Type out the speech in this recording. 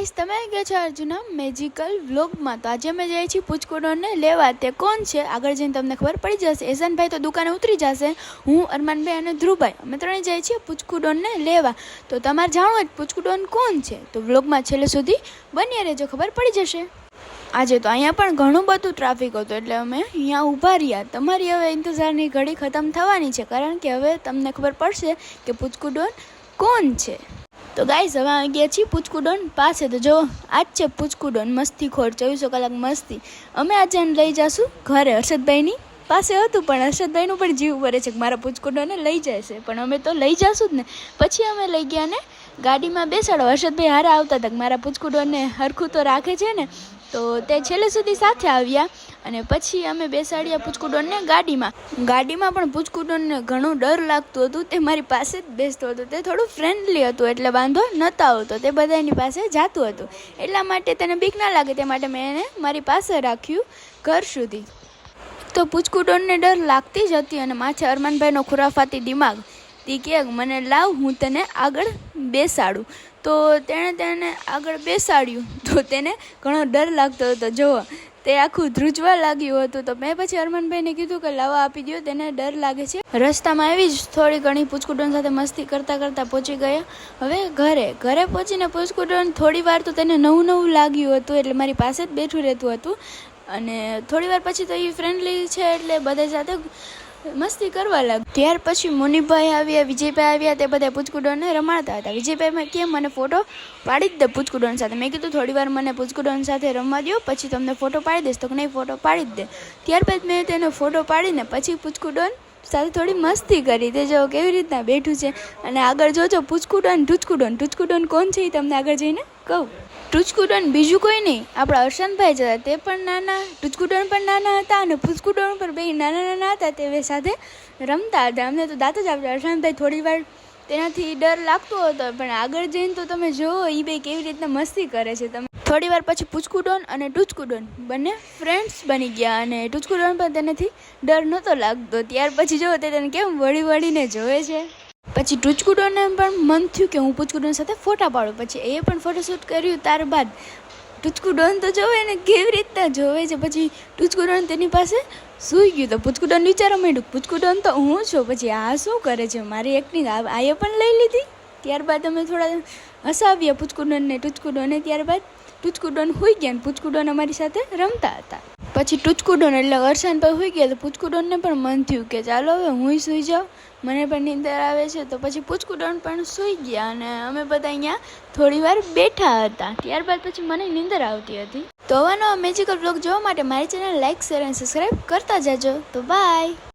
Guys તમે ગયા છો અર્જુના મેજિકલ વ્લોગમાં। તો આજે અમે જઈએ છીએ પૂચકુડોને લેવા। તે કોણ છે આગળ જઈને તમને ખબર પડી જશે। એશાનભાઈ તો દુકાને ઉતરી જશે, હું અરમાનભાઈ અને ધ્રુવભાઈ અમે ત્રણે જઈએ છીએ પૂચકુડોને લેવા। તો તમારે જાણવું હોય પૂચકુડોન કોણ છે તો વ્લોગમાં છેલ્લે સુધી બન્યા રહેજો, ખબર પડી જશે। આજે તો અહીંયા પણ ઘણું બધું ટ્રાફિક હતું એટલે અમે અહીંયા ઊભા રહ્યા। તમારી હવે ઇંતજારની ઘડી ખતમ થવાની છે, કારણ કે હવે તમને ખબર પડશે કે પૂચકુડોન કોણ છે। તો ગાઈસ હવે આવી ગયા છીએ પૂચકુડોન પાસે। તો જો આજ છે પૂચકુડોન મસ્તીખોર, 24 કલાક મસ્તી। અમે આજે એને લઈ જઈશું ઘરે। હર્ષદભાઈની પાસે હતું પણ હર્ષદભાઈનું પણ જીવ ભરે છે કે મારા પૂચકુડોને લઈ જાય છે, પણ અમે તો લઈ જઈશું જ ને। પછી અમે લઈ ગયા ને ગાડીમાં બેસાડો। હર્ષદભાઈ હારા આવતા હતા કે મારા પૂચકુડોને હરખું તો રાખે છે ને, તો તે છેલ્લે સુધી સાથે આવ્યા અને પછી અમે બેસાડ્યા પૂચકુડોનને ગાડીમાં। ગાડીમાં પણ પૂચકુડોનને ઘણું ડર લાગતું હતું, તે મારી પાસે જ બેસતો હતો। તે થોડું ફ્રેન્ડલી હતું એટલે વાંધો નહોતો આવતો, તે બધાની પાસે જતું હતું, એટલા માટે તેને બીક ના લાગે તે માટે મેં એને મારી પાસે રાખ્યું ઘર સુધી। તો પૂચકુડોનને ડર લાગતી જ હતી અને માથે અરમાનભાઈનો ખુરાફાતી દિમાગ, તે કહે મને લાવ હું તને આગળ બેસાડું। તો તેણે તેને આગળ બેસાડ્યું તો તેને ઘણો ડર લાગતો હતો। જુઓ તે આખું ધ્રુજવા લાગ્યું હતું। તો મેં પછી અરમાનભાઈને કીધું કે લાવા આપી દો, તેને ડર લાગે છે। રસ્તામાં આવી જ થોડી ઘણી પૂચકુડોન સાથે મસ્તી કરતાં કરતાં પહોંચી ગયા હવે ઘરે પહોંચીને પૂચકુડોન થોડી વાર તો તેને નવું લાગ્યું હતું એટલે મારી પાસે જ બેઠું રહેતું હતું અને થોડી વાર પછી તો એ ફ્રેન્ડલી છે એટલે બધા સાથે મસ્તી કરવા લાગ। ત્યાર પછી મુનિભાઈ આવ્યા, વિજયભાઈ આવ્યા, તે બધા પૂચકુડોનને રમાડતા હતા। વિજયભાઈ કે મને ફોટો પાડી જ દે પૂચકુડોન સાથે। મેં કીધું થોડી વાર મને પૂચકુડોન સાથે રમવા દો, પછી તમને ફોટો પાડી દઈશ। તો નહીં ફોટો પાડી જ દે। ત્યારબાદ મેં તેનો ફોટો પાડીને પછી પૂચકુડોન સાથે થોડી મસ્તી કરી। તે જો કેવી રીતના બેઠું છે અને આગળ જોજો ટૂચકુડોન કોણ છે એ તમને આગળ જઈને કહું। ટૂચકુડોન બીજું કોઈ નહીં, આપણા હર્ષનભાઈ જ હતા। તે પણ નાના, ટૂચકુડોન પણ નાના હતા અને પૂચકુડોન પણ બે નાના હતા। તે સાથે રમતા હતા। અમને તો દાંત જ આપતા। હર્ષનભાઈ થોડી વાર તેનાથી ડર લાગતો હતો, પણ આગળ જઈને તો તમે જુઓ એ બે કેવી રીતના મસ્તી કરે છે। તમે થોડી વાર પછી પૂચકુડોન અને ટૂચકુડોન બંને ફ્રેન્ડ્સ બની ગયા અને ટૂચકુડોન પણ તેનાથી ડર નહોતો લાગતો। ત્યાર પછી જુઓ તે તેને કેમ વળીને જોવે છે। પછી ટૂચકુડોનને પણ મન થયું કે હું પૂચકુડોન સાથે ફોટા પાડું, પછી એ પણ ફોટોશૂટ કર્યું। ત્યારબાદ ટૂચકુડોન તો જોવે ને કેવી રીતના જોવે છે। પછી ટૂચકુડોન તેની પાસે સૂઈ ગયું તો પૂચકુડોન વિચારવા માંડ્યું પૂચકુડોન તો હું છું, પછી આ શું કરે છે, મારી એક્ટિંગ આએ પણ લઈ લીધી। ત્યારબાદ અમે થોડા હસાવ્યા પૂચકુડોનને ટૂચકુડોને। ત્યારબાદ ટૂચકુડોન સૂઈ ગયા અને પૂચકુડોન અમારી સાથે રમતા હતા। પછી ટૂચકુડોન એટલે હર્ષનભાઈ સૂઈ ગયા તો પૂચકુડોનને પણ મન થયું કે ચાલો હવે હું સૂઈ જાઉં, મને પણ નીંદર આવે છે। તો પછી પૂચકુડોન પણ સૂઈ ગયા અને અમે બધા અહીંયા થોડી વાર બેઠા હતા। ત્યારબાદ પછી મને નીંદર આવતી હતી। તો આવાનો મેજિકલ બ્લોગ જોવા માટે મારી ચેનલ લાઈક, શેર અને સબસ્ક્રાઈબ કરતા જાજો। તો બાય।